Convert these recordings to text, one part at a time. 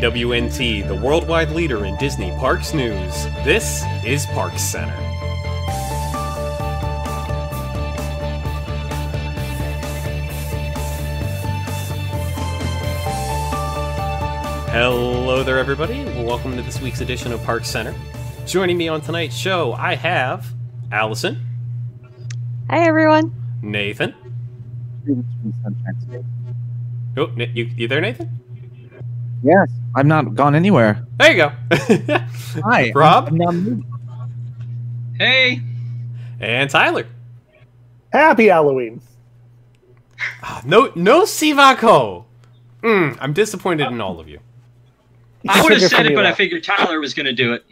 PWNT, the worldwide leader in Disney Parks news. This is ParksCenter. Hello there, everybody. Welcome to this week's edition of ParksCenter. Joining me on tonight's show, I have Allison. Hi, everyone. Nathan. Oh, you there, Nathan? Yes, I'm not gone anywhere. There you go. Hi, Rob. Hey. And Tyler. Happy Halloween. No Sivako. I'm disappointed in all of you. I would have said it, but I figured Tyler was going to do it.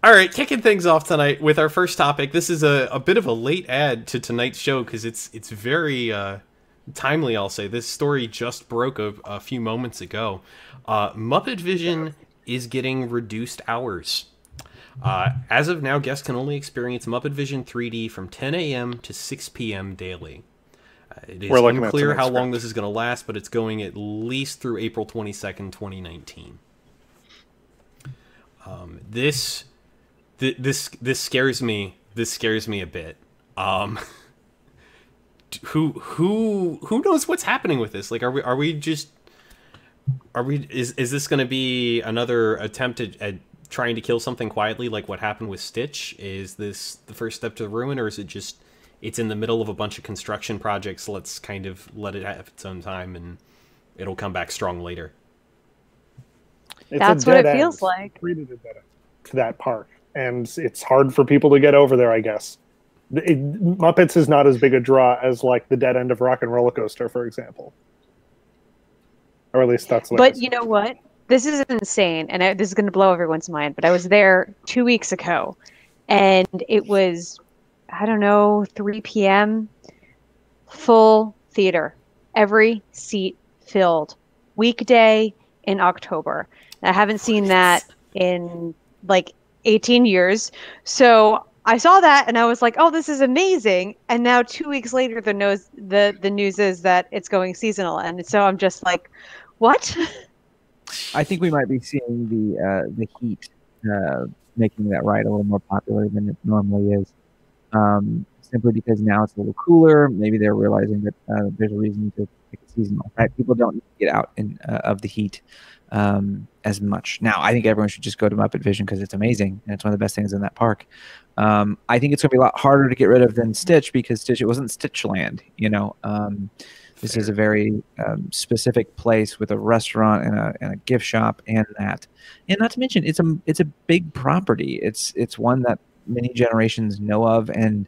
All right, kicking things off tonight with our first topic. This is a bit of a late add to tonight's show because it's very timely, I'll say. This story just broke a few moments ago. Muppet Vision is getting reduced hours. As of now, guests can only experience Muppet Vision 3D from 10 a.m. to 6 p.m. daily. It is unclear how long this is going to last, but it's going at least through April 22nd, 2019. This scares me. This scares me a bit. Who knows what's happening with this? Like, is this going to be another attempt at trying to kill something quietly, like what happened with Stitch? Is this the first step to the ruin, or is it just it's in the middle of a bunch of construction projects? Let's kind of let it have its own time, and it'll come back strong later. That's what it feels like. To that park, and it's hard for people to get over there, I guess. Muppets is not as big a draw as like the dead end of Rock and Roller Coaster, for example. Or at least that's what. But you know what? This is insane, and this is going to blow everyone's mind. But I was there 2 weeks ago, and it was, I don't know, 3 p.m. Full theater, every seat filled. Weekday in October. I haven't seen that in like 18 years. So I saw that and I was like, oh, this is amazing. And now 2 weeks later, the news is that it's going seasonal. And so I'm just like, what? I think we might be seeing the heat making that ride a little more popular than it normally is. Simply because now it's a little cooler. Maybe they're realizing that there's a reason to pick a seasonal. Right? People don't need to get out of the heat as much. Now, I think everyone should just go to Muppet Vision because it's amazing and it's one of the best things in that park. I think it's going to be a lot harder to get rid of than Stitch because Stitch, it wasn't Stitchland, you know. This is a very specific place with a restaurant and a gift shop and that. And not to mention, it's a big property. It's one that many generations know of, and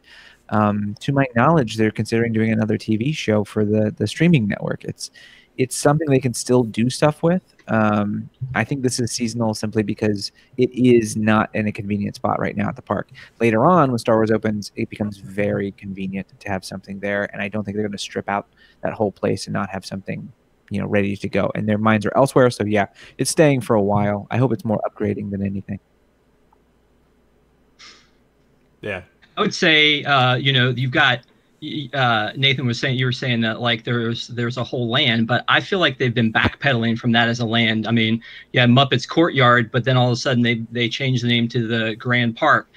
to my knowledge, they're considering doing another TV show for the streaming network. It's something they can still do stuff with. I think this is seasonal simply because it is not in a convenient spot right now at the park. Later on, when Star Wars opens, it becomes very convenient to have something there, and I don't think they're going to strip out that whole place and not have something, ready to go. And their minds are elsewhere, so yeah, it's staying for a while. I hope it's more upgrading than anything. Yeah. I would say, you've got Nathan was saying, you were saying that like there's a whole land, but I feel like they've been backpedaling from that as a land. I mean, yeah, Muppet's Courtyard, but then all of a sudden they changed the name to the Grand Park.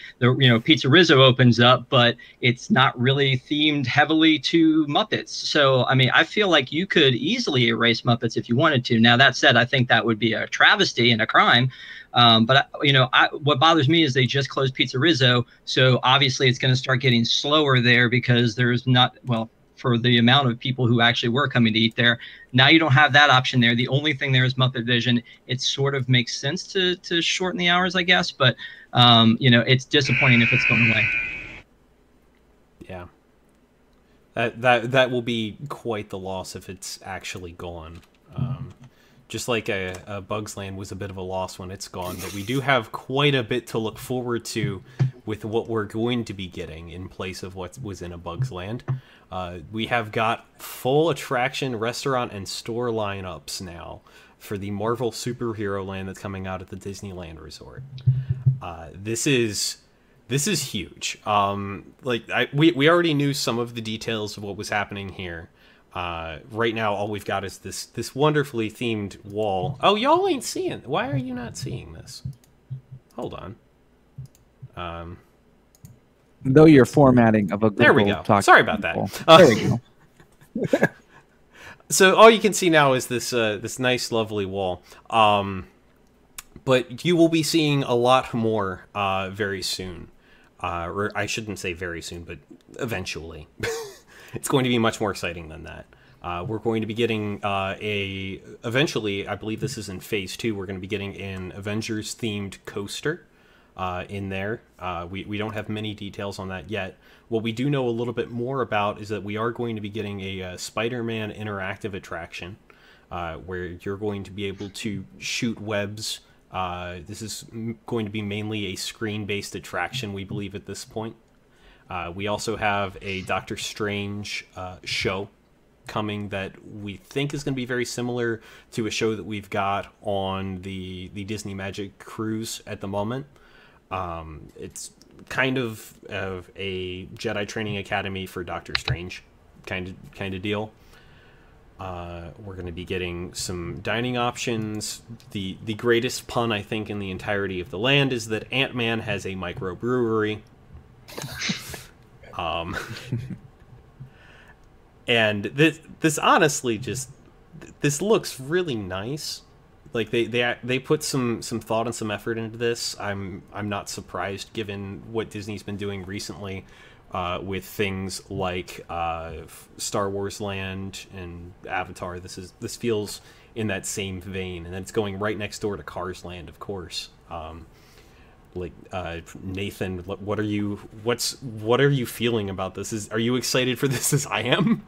Pizza Rizzo opens up, but it's not really themed heavily to Muppets. So, I mean, I feel like you could easily erase Muppets if you wanted to. Now, that said, I think that would be a travesty and a crime. But what bothers me is they just closed Pizza Rizzo, so obviously it's going to start getting slower there because there's not, for the amount of people who actually were coming to eat there. Now you don't have that option there. The only thing there is Muppet Vision. It sort of makes sense to shorten the hours, I guess, but it's disappointing if it's going away. Yeah, that will be quite the loss if it's actually gone. Just like a Bugs Land was a bit of a loss when it's gone, but we do have quite a bit to look forward to with what we're going to be getting in place of what was in a Bugs Land. We have got full attraction, restaurant, and store lineups now for the Marvel Superhero Land that's coming out at the Disneyland Resort. This is huge. We already knew some of the details of what was happening here. Right now, all we've got is this wonderfully themed wall. Oh, y'all ain't seeing. Why are you not seeing this? Hold on. Though you're formatting of a Google there we go. Doc Sorry about that. There we go. So all you can see now is this this nice, lovely wall. But you will be seeing a lot more very soon. Or I shouldn't say very soon, but eventually. It's going to be much more exciting than that. We're going to be getting eventually, I believe this is in phase 2, we're going to be getting an Avengers-themed coaster in there. We don't have many details on that yet. What we do know a little bit more about is that we are going to be getting a Spider-Man interactive attraction where you're going to be able to shoot webs. This is going to be mainly a screen-based attraction, we believe, at this point. We also have a Doctor Strange show coming that we think is going to be very similar to a show that we've got on the Disney Magic Cruise at the moment. It's kind of a Jedi training academy for Doctor Strange kind of deal. We're going to be getting some dining options. The greatest pun, I think, in the entirety of the land is that Ant-Man has a microbrewery. And this honestly this looks really nice. Like they put some thought and some effort into this. I'm not surprised given what Disney's been doing recently with things like Star Wars Land and Avatar. This feels in that same vein, and then it's going right next door to Cars Land, of course. Nathan, what are you feeling about this? Are you excited for this as I am?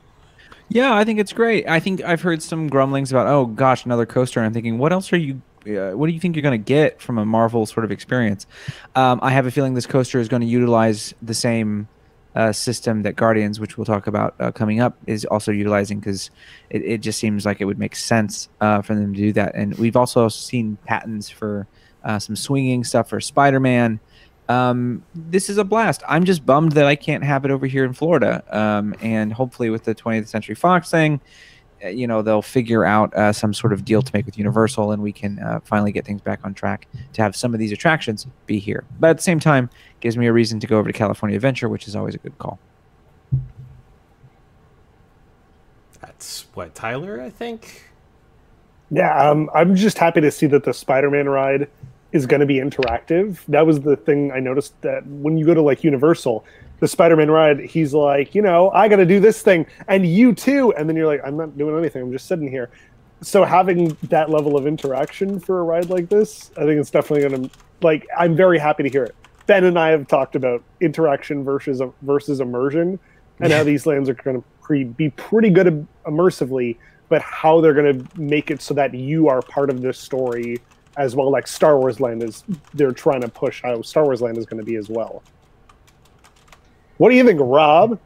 Yeah, I think it's great. I think I've heard some grumblings about, oh gosh, another coaster. And I'm thinking, what else are you? What do you think you're going to get from a Marvel sort of experience? I have a feeling this coaster is going to utilize the same system that Guardians, which we'll talk about coming up, is also utilizing, because it just seems like it would make sense for them to do that. And we've also seen patents for some swinging stuff for Spider-Man. This is a blast. I'm just bummed that I can't have it over here in Florida. And hopefully with the 20th Century Fox thing, they'll figure out some sort of deal to make with Universal, and we can finally get things back on track to have some of these attractions be here. But at the same time, gives me a reason to go over to California Adventure, which is always a good call. That's what, Tyler, I think? Yeah, I'm just happy to see that the Spider-Man ride is going to be interactive. That was the thing I noticed, that when you go to like Universal, the Spider-Man ride, he's like, I got to do this thing, and you too. And then you're like, I'm not doing anything. I'm just sitting here. So having that level of interaction for a ride like this, I think it's definitely going to, I'm very happy to hear it. Ben and I have talked about interaction versus immersion, and how these lands are going to be pretty good immersively, but how they're going to make it so that you are part of this story as well. Like Star Wars Land they're trying to push how Star Wars Land is going to be as well. What do you think, Rob?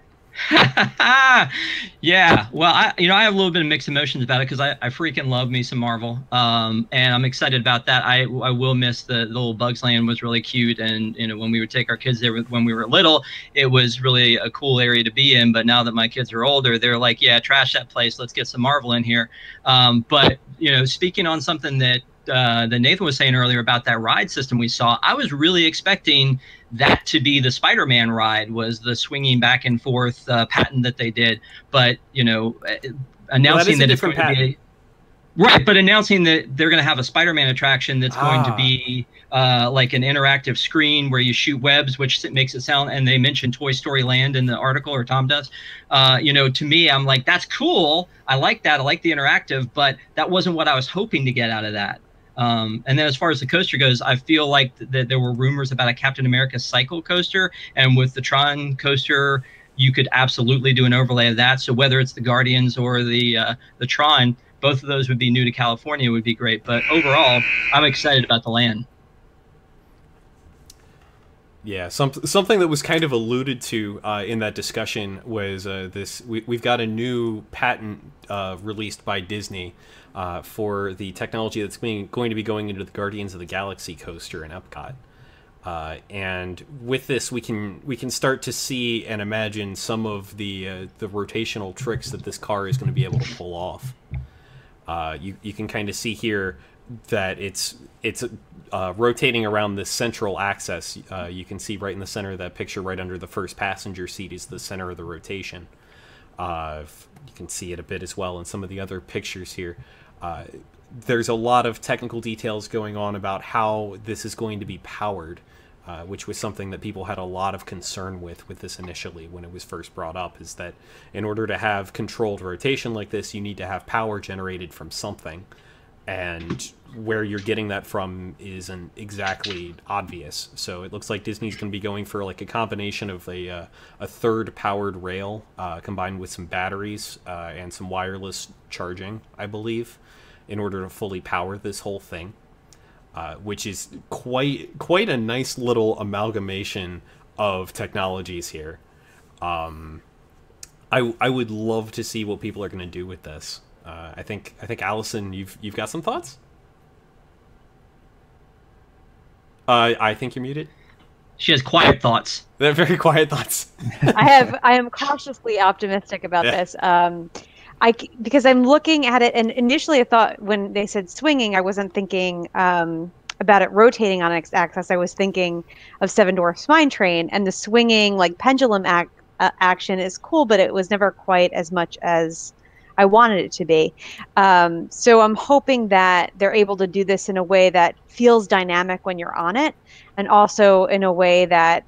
Yeah, well, I have a little bit of mixed emotions about it, because I freaking love me some Marvel, and I'm excited about that. I will miss the little Bugs Land. Was really cute, and when we would take our kids there when we were little, it was really a cool area to be in. But now that my kids are older, they're like, yeah, trash that place. Let's get some Marvel in here. But speaking on something that Nathan was saying earlier about that ride system we saw, I was really expecting that to be the Spider-Man ride, was the swinging back and forth patent that they did. But announcing that it's going to be right, but announcing that they're going to have a Spider-Man attraction that's going to be like an interactive screen where you shoot webs, which makes it sound. And they mentioned Toy Story Land in the article, or Tom does. To me, I'm like, that's cool. I like that. I like the interactive, but that wasn't what I was hoping to get out of that. And then as far as the coaster goes, I feel like that there were rumors about a Captain America cycle coaster, and with the Tron coaster, you could absolutely do an overlay of that. So whether it's the Guardians or the Tron, both of those would be new to California, would be great. But overall, I'm excited about the land. Yeah, something that was kind of alluded to in that discussion was we've got a new patent released by Disney for the technology that's going to be going into the Guardians of the Galaxy coaster in Epcot. And with this, we can start to see and imagine some of the rotational tricks that this car is going to be able to pull off. You can kind of see here that it's rotating around this central axis. You can see right in the center of that picture, right under the first passenger seat, is the center of the rotation. You can see it a bit as well in some of the other pictures here. There's a lot of technical details going on about how this is going to be powered, which was something that people had a lot of concern with this initially when it was first brought up, is that in order to have controlled rotation like this, you need to have power generated from something. And where you're getting that from isn't exactly obvious. So it looks like Disney's going to be going for like a combination of a third powered rail combined with some batteries and some wireless charging, I believe, in order to fully power this whole thing, which is quite a nice little amalgamation of technologies here. I would love to see what people are going to do with this. I think Allison, you've got some thoughts? I think you're muted. She has quiet thoughts. They're very quiet thoughts. I am cautiously optimistic about this. Because I'm looking at it, and initially I thought when they said swinging, I wasn't thinking about it rotating on its axis. I was thinking of Seven Dwarfs Mine Train, and the swinging like pendulum action is cool, but it was never quite as much as I wanted it to be. So I'm hoping that they're able to do this in a way that feels dynamic when you're on it, and also in a way that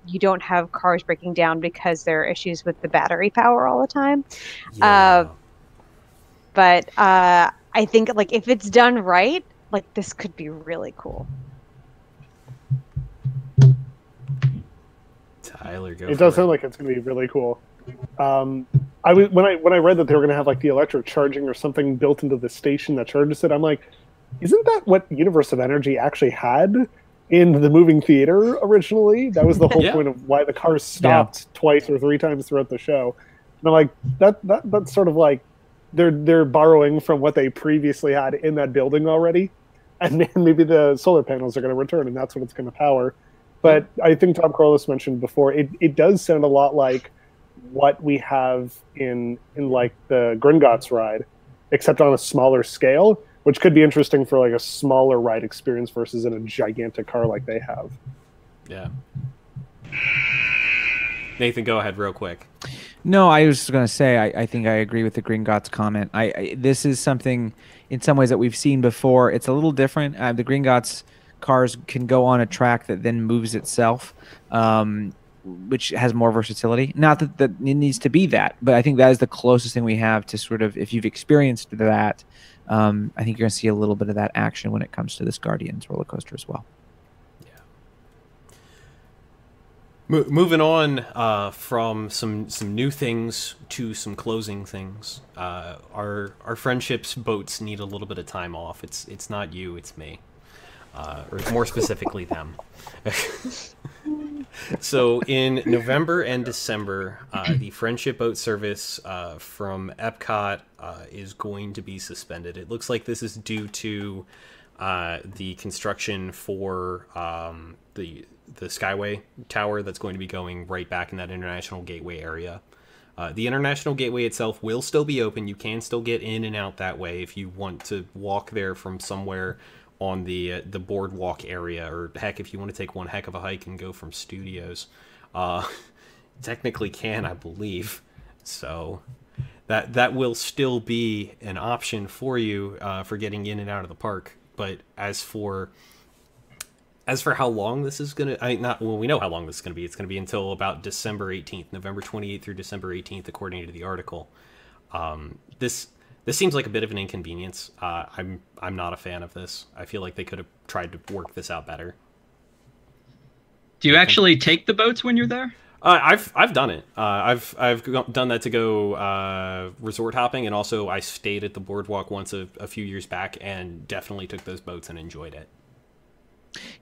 you don't have cars breaking down because there are issues with the battery power all the time. Yeah. But I think like if it's done right, like this could be really cool. Tyler, go. It does sound like it's going to be really cool. When I read that they were going to have like the electric charging or something built into the station that charges it, I'm like, isn't that what Universe of Energy actually had in the moving theater originally? That was the whole point of why the cars stopped twice or three times throughout the show. And I'm like, that's sort of like they're borrowing from what they previously had in that building already, and then maybe the solar panels are going to return, and that's what it's going to power. But I think Tom Corliss mentioned before, it does sound a lot like what we have in like the Gringotts ride, except on a smaller scale, which could be interesting for like a smaller ride experience versus in a gigantic car like they have. Yeah. Nathan, go ahead real quick. No, I was going to say I think I agree with the Gringotts comment. This is something in some ways that we've seen before. It's a little different. The Gringotts cars can go on a track that then moves itself, which has more versatility. Not that it needs to be that, but I think that is the closest thing we have to sort of, if you've experienced that, I think you're going to see a little bit of that action when it comes to this Guardians roller coaster as well. Yeah. Moving on from some new things to some closing things. Our friendships boats need a little bit of time off. It's not you, it's me. Or more specifically them. So in November and December, the Friendship Boat service from Epcot is going to be suspended. It looks like this is due to the construction for the Skyway Tower that's going to be going right back in that International Gateway area. The International Gateway itself will still be open. You can still get in and out that way if you want to walk there from somewhere on the boardwalk area, or heck, if you want to take one heck of a hike and go from Studios, technically can, I believe. So that will still be an option for you for getting in and out of the park. But as for how long this is gonna, we know how long this is gonna be. It's gonna be until about December 18th, November 28th through December 18th, according to the article. This seems like a bit of an inconvenience. I'm not a fan of this. I feel like they could have tried to work this out better. Do you actually take the boats when you're there? I've done it. I've done that to go resort hopping, and also I stayed at the boardwalk once a few years back, and definitely took those boats and enjoyed it.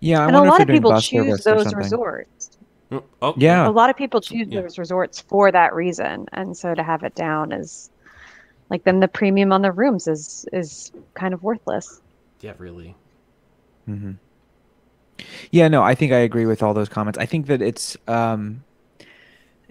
Yeah, and a lot of people choose those resorts. Oh, yeah, a lot of people choose those resorts for that reason, and so to have it down is. Like, then the premium on the rooms is kind of worthless. Yeah, really. Mm-hmm. Yeah, no, I think I agree with all those comments. I think that it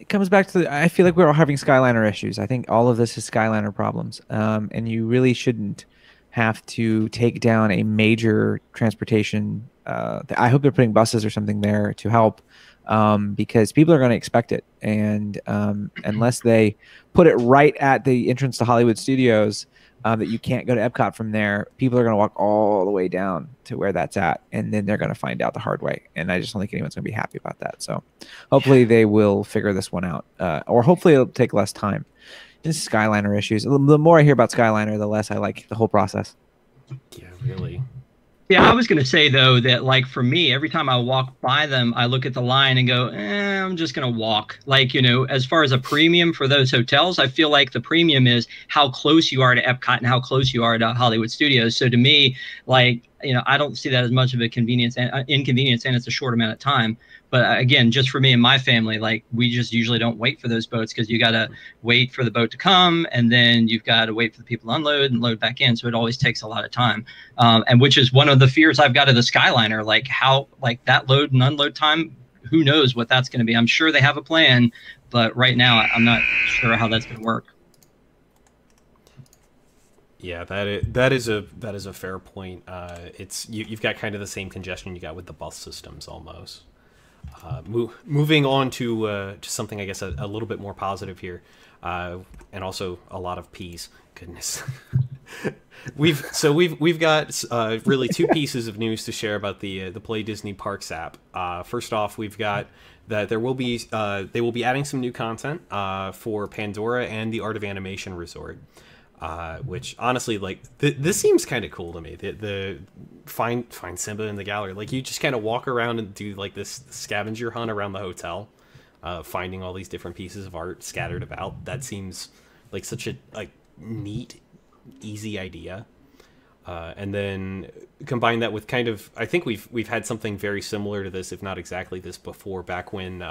comes back to I feel like we're all having Skyliner issues. I think all of this is Skyliner problems. And you really shouldn't have to take down a major transportation. I hope they're putting buses or something there to help, because people are going to expect it. And unless they put it right at the entrance to Hollywood Studios, that you can't go to Epcot from there, people are going to walk all the way down to where that's at, and then they're going to find out the hard way. And I just don't think anyone's going to be happy about that. So hopefully they will figure this one out, or hopefully it'll take less time. This is Skyliner issues. The more I hear about Skyliner, the less I like the whole process. Yeah, really. Yeah, I was going to say, though, that, like, for me, every time I walk by them, I look at the line and go, I'm just going to walk. Like, you know, as far as a premium for those hotels, I feel like the premium is how close you are to Epcot and how close you are to Hollywood Studios. So to me, like, you know, I don't see that as much of a inconvenience, and it's a short amount of time. But again, just for me and my family, like, we just usually don't wait for those boats, because you got to wait for the boat to come, and then you've got to wait for the people to unload and load back in. So it always takes a lot of time, and which is one of the fears I've got of the Skyliner, like how, like, that load and unload time, who knows what that's going to be. I'm sure they have a plan, but right now I'm not sure how that's going to work. Yeah, that is a fair point. You've got kind of the same congestion you got with the bus systems almost. Moving on to something, I guess, a little bit more positive here, and also a lot of peas. Goodness, we've got really two pieces of news to share about the Play Disney Parks app. First off, we've got that they will be adding some new content for Pandora and the Art of Animation Resort. Which honestly, like, this seems kind of cool to me. The find Simba in the gallery, like, you just kind of walk around and do like this scavenger hunt around the hotel, finding all these different pieces of art scattered about. That seems like such a neat, easy idea. And then combine that with kind of, I think we've had something very similar to this, if not exactly this, before, back when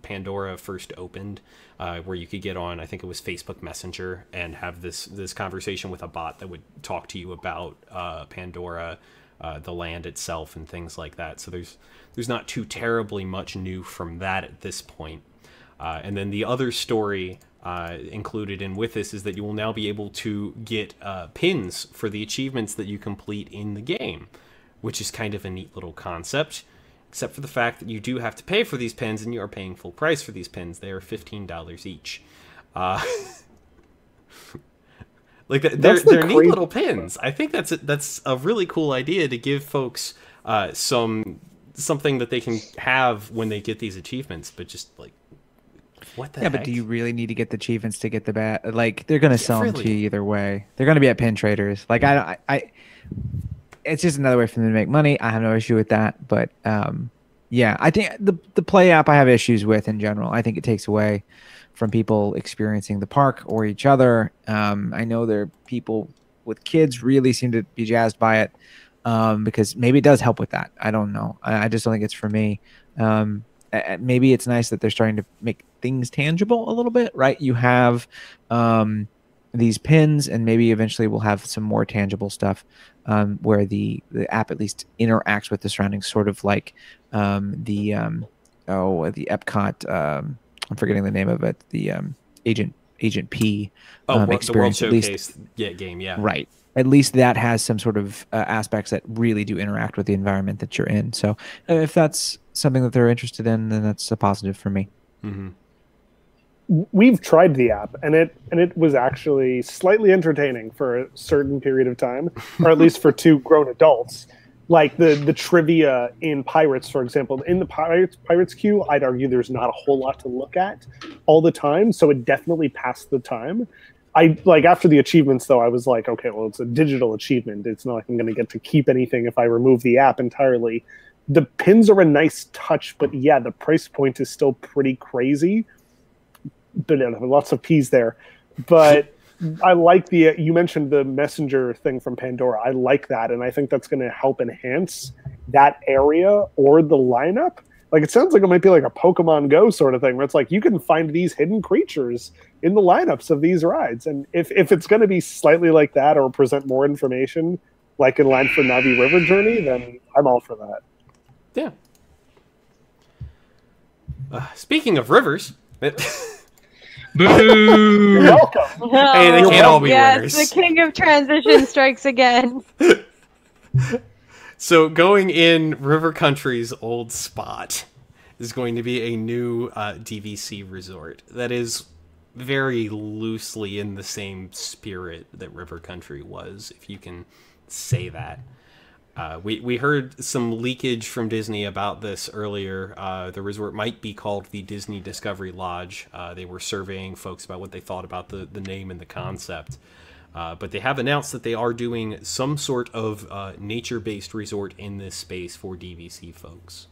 Pandora first opened, where you could get on, I think it was Facebook Messenger, and have this conversation with a bot that would talk to you about Pandora, the land itself, and things like that. So there's not too terribly much new from that at this point. And then the other story included in with this is that you will now be able to get pins for the achievements that you complete in the game, which is kind of a neat little concept, except for the fact that you do have to pay for these pins, and you are paying full price for these pins. They are $15 each. Like, they're neat little pins. I think that's a really cool idea to give folks something that they can have when they get these achievements, but just like, what the heck? But do you really need to get the achievements to get the bat? Like, they're gonna sell them to you either way. They're gonna be at pin traders. Like, it's just another way for them to make money. I have no issue with that. But yeah, I think the Play app I have issues with in general. I think it takes away from people experiencing the park or each other. I know there are people with kids really seem to be jazzed by it, because maybe it does help with that. I don't know. I just don't think it's for me. Maybe it's nice that they're starting to make things tangible a little bit, right? You have these pins, and maybe eventually we'll have some more tangible stuff, where the app at least interacts with the surroundings, sort of like the Epcot. I'm forgetting the name of it. The Agent P experience. The World Showcase game, yeah. Right. At least that has some sort of aspects that really do interact with the environment that you're in. So if that's something that they're interested in, then that's a positive for me. Mm-hmm. We've tried the app, and it was actually slightly entertaining for a certain period of time, or at least for two grown adults. Like the trivia in Pirates, for example. In the Pirates queue, I'd argue there's not a whole lot to look at all the time, so it definitely passed the time. After the achievements, though, I was like, okay, well, it's a digital achievement. It's not like I'm going to get to keep anything if I remove the app entirely. The pins are a nice touch, but yeah, the price point is still pretty crazy. But lots of P's there. But I like you mentioned the messenger thing from Pandora. I like that, and I think that's going to help enhance that area or the lineup. Like, it sounds like it might be like a Pokemon Go sort of thing, where it's like you can find these hidden creatures in the lineups of these rides. And if it's going to be slightly like that, or present more information, like in line for Navi River Journey, then I'm all for that. Yeah. Speaking of rivers, Boo! Welcome. hey, they can't all be winners. Yes, the king of transition strikes again. So going in River Country's old spot is going to be a new DVC resort that is very loosely in the same spirit that River Country was, if you can say that. We heard some leakage from Disney about this earlier. The resort might be called the Disney Discovery Lodge. They were surveying folks about what they thought about the name and the concept. But they have announced that they are doing some sort of nature-based resort in this space for DVC folks.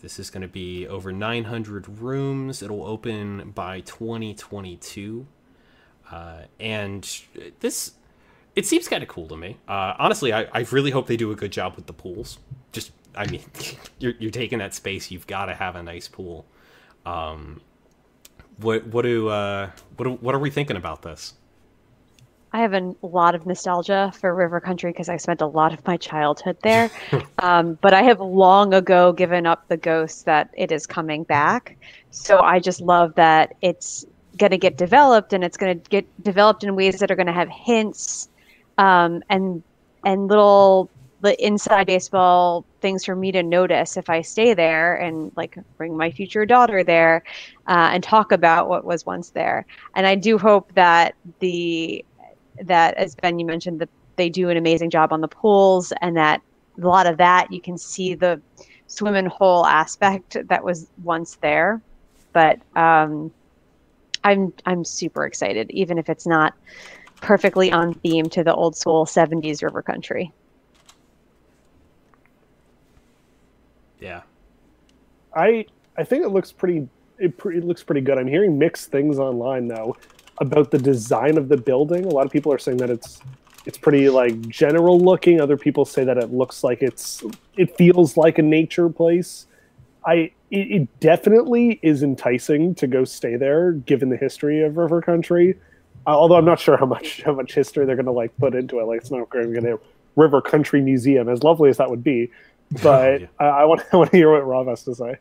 This is going to be over 900 rooms. It'll open by 2022. And this... It seems kind of cool to me. Honestly, I really hope they do a good job with the pools. Just, I mean, you're taking that space. You've got to have a nice pool. What are we thinking about this? I have a lot of nostalgia for River Country because I spent a lot of my childhood there. But I have long ago given up the ghost that it is coming back. So I just love that it's going to get developed, and it's going to get developed in ways that are going to have hints and little the inside baseball things for me to notice if I stay there and like bring my future daughter there and talk about what was once there. And I do hope that as Ben, you mentioned, that they do an amazing job on the pools, and that a lot of that you can see the swim and hole aspect that was once there. But I'm super excited, even if it's not perfectly on theme to the old school 70s River Country. Yeah. I think it looks pretty good. I'm hearing mixed things online though about the design of the building. A lot of people are saying that it's pretty like general looking. Other people say that it looks like it feels like a nature place. It definitely is enticing to go stay there given the history of River Country. Although I'm not sure how much history they're going to like put into it. Like it's not going to be a River Country Museum, as lovely as that would be. But yeah. I want to hear what Rob has to say.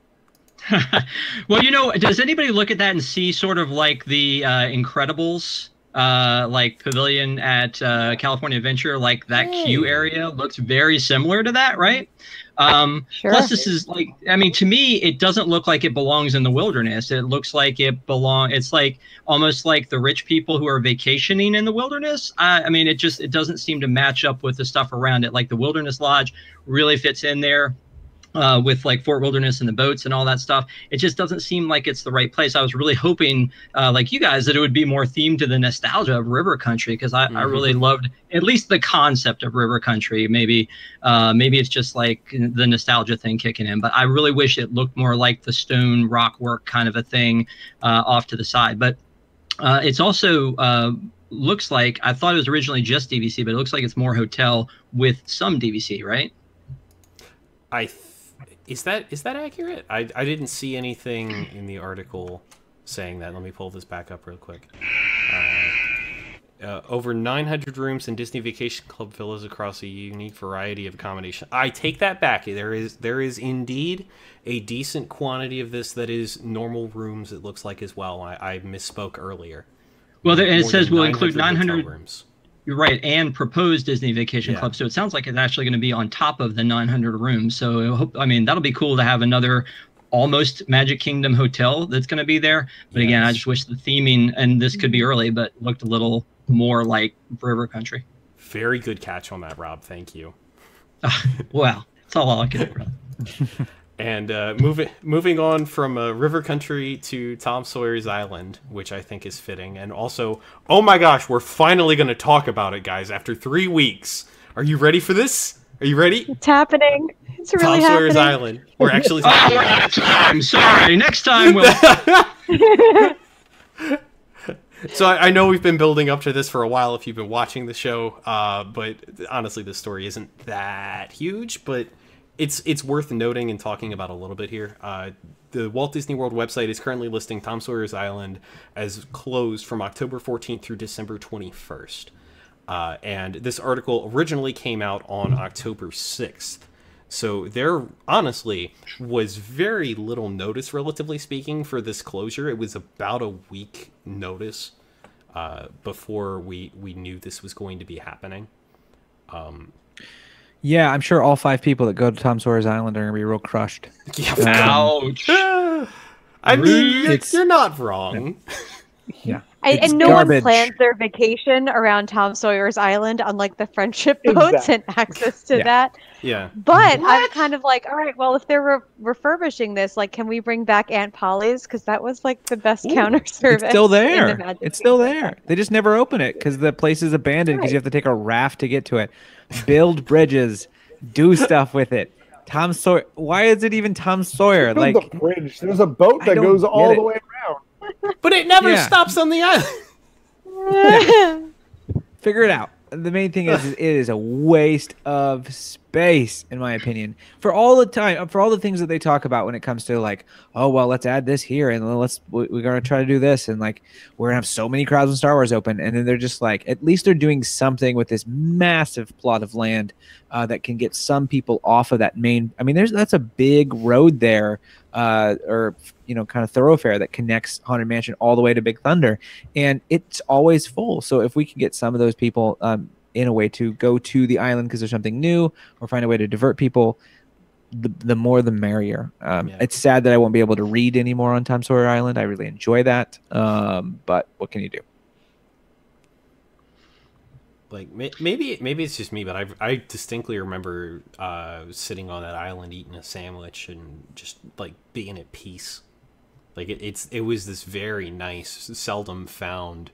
Well, does anybody look at that and see sort of like the Incredibles, like pavilion at California Adventure, like that queue area looks very similar to that, right? Sure. Plus, this is like, I mean, to me, it doesn't look like it belongs in the wilderness. It looks like it's like almost like the rich people who are vacationing in the wilderness. I mean, it doesn't seem to match up with the stuff around it. Like the Wilderness Lodge really fits in there. With like Fort Wilderness and the boats and all that stuff. It just doesn't seem like it's the right place. I was really hoping, like you guys, that it would be more themed to the nostalgia of River Country, because I really loved at least the concept of River Country. Maybe it's just like the nostalgia thing kicking in, but I really wish it looked more like the stone rock work kind of a thing off to the side. But it's also looks like, I thought it was originally just DVC, but it looks like it's more hotel with some DVC, right? Is that accurate? I didn't see anything in the article saying that. Let me pull this back up real quick. Over 900 rooms in Disney Vacation Club villas across a unique variety of accommodation. I take that back. There is indeed a decent quantity of this that is normal rooms, it looks like, as well. I misspoke earlier. Well, it says we'll include 900 rooms. You're right, and proposed Disney Vacation Club. So it sounds like it's actually going to be on top of the 900 rooms. So I mean, that'll be cool to have another almost Magic Kingdom hotel that's going to be there. But again, I just wish the theming, and this could be early, but looked a little more like River Country. Very good catch on that, Rob. Thank you. Well, that's all I can do, brother. And moving on from River Country to Tom Sawyer's Island, which I think is fitting. And also, oh my gosh, we're finally going to talk about it, guys, after 3 weeks. Are you ready for this? Are you ready? It's happening. It's really Tom happening. Sawyer's Island. We're actually talking we're out of time. Sorry. Next time we'll... So I know we've been building up to this for a while if you've been watching the show. But honestly, the story isn't that huge, but... It's worth noting and talking about a little bit here. The Walt Disney World website is currently listing Tom Sawyer's Island as closed from October 14th through December 21st. And this article originally came out on October 6th. So there honestly was very little notice, relatively speaking, for this closure. It was about a week notice before we knew this was going to be happening. Yeah, I'm sure all 5 people that go to Tom Sawyer's Island are going to be real crushed. Yeah, Ouch. I mean, you're not wrong. Yeah. And no one plans their vacation around Tom Sawyer's Island, unlike the friendship boats and access to that. Yeah. But I'm kind of like, all right, well, if they're refurbishing this, like, can we bring back Aunt Polly's? Because that was like the best counter service. It's still there. It's still there. They just never open it because the place is abandoned because you have to take a raft to get to it. Build bridges. Do stuff with it. Tom Sawyer. Why is it even Tom Sawyer? Like the bridge. There's a boat that goes all the way around. But it never stops on the island. Yeah. Figure it out. The main thing is it is a waste of space, in my opinion. For all the things that they talk about when it comes to like, oh well, let's add this here and we're gonna try to do this and like we're gonna have so many crowds when Star Wars open, and then they're just like, at least they're doing something with this massive plot of land that can get some people off of that main. I mean, that's a big road there, or kind of thoroughfare that connects Haunted Mansion all the way to Big Thunder, and it's always full. So if we can get some of those people in a way to go to the island because there's something new, or find a way to divert people, the more the merrier. It's sad that I won't be able to read anymore on Tom Sawyer Island. I really enjoy that, but what can you do? Like maybe it's just me, but I distinctly remember sitting on that island eating a sandwich and just like being at peace. Like it was this very nice, seldom found,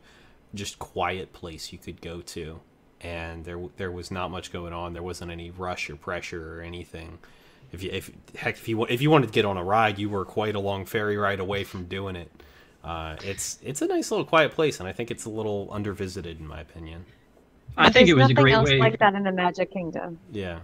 just quiet place you could go to, and there was not much going on. There wasn't any rush or pressure or anything. If you wanted to get on a ride, you were quite a long ferry ride away from doing it. It's a nice little quiet place, and I think it's a little undervisited in my opinion. I think it was a great way. There's nothing else like that in the Magic Kingdom. Yeah.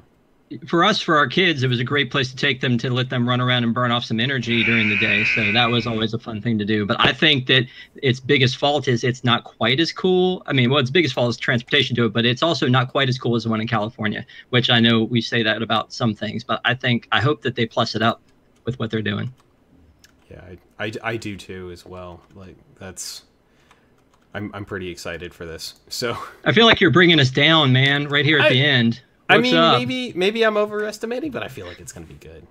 For our kids, it was a great place to take them, to let them run around and burn off some energy during the day. So that was always a fun thing to do. But I think that its biggest fault is it's not quite as cool. I mean, well, its biggest fault is transportation to it, but it's also not quite as cool as the one in California, which I know we say that about some things. But I hope that they plus it up with what they're doing. Yeah, I do too as well. Like I'm pretty excited for this. So I feel like you're bringing us down, man, right here at the end. What's up? maybe I'm overestimating, but I feel like it's going to be good.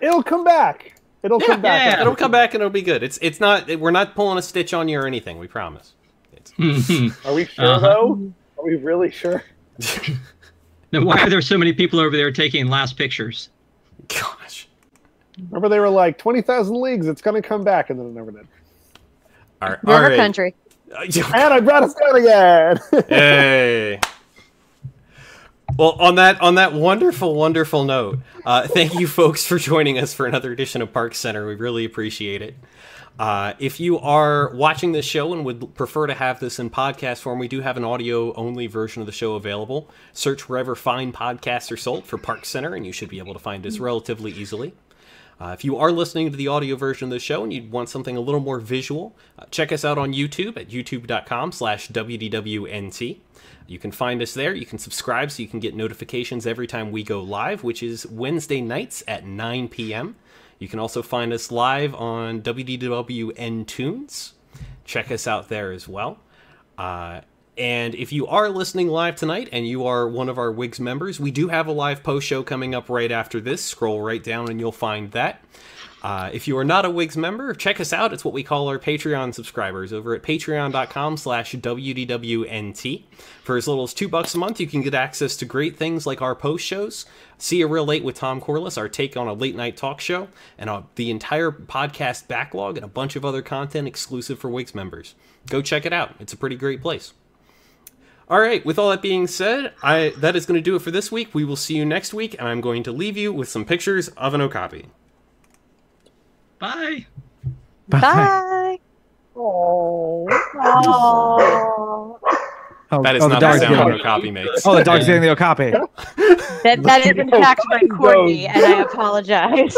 It'll come back. It'll come back. Yeah, it'll come back and it'll be good. It's not. We're not pulling a stitch on you or anything. We promise. Are we sure though? Are we really sure? Then why are there so many people over there taking last pictures? Gosh. Remember they were like 20,000 leagues. It's going to come back, and then it never did. River Country. And I brought us down again. Hey. Well, on that wonderful note, thank you folks for joining us for another edition of ParksCenter. We really appreciate it. If you are watching this show and would prefer to have this in podcast form, we do have an audio-only version of the show available. Search wherever fine podcasts are sold for ParksCenter, and you should be able to find us relatively easily. If you are listening to the audio version of the show and you'd want something a little more visual, check us out on YouTube at youtube.com/WDWNT. You can find us there. You can subscribe so you can get notifications every time we go live, which is Wednesday nights at 9 p.m. You can also find us live on WDWN Tunes. Check us out there as well. And if you are listening live tonight and you are one of our WIGS members, we do have a live post show coming up right after this. Scroll right down and you'll find that. If you are not a WIGS member, check us out. It's what we call our Patreon subscribers over at patreon.com/WDWNT. For as little as $2 a month, you can get access to great things like our post shows, See a Real Late with Tom Corliss, our take on a late night talk show, and the entire podcast backlog and a bunch of other content exclusive for WIGS members. Go check it out. It's a pretty great place. All right, with all that being said, that is going to do it for this week. We will see you next week, and I'm going to leave you with some pictures of an Okapi. Bye. Bye. Oh. That is not the sound an Okapi makes. Oh, the dog's getting the Okapi. That is in fact my Courtney, and I apologize.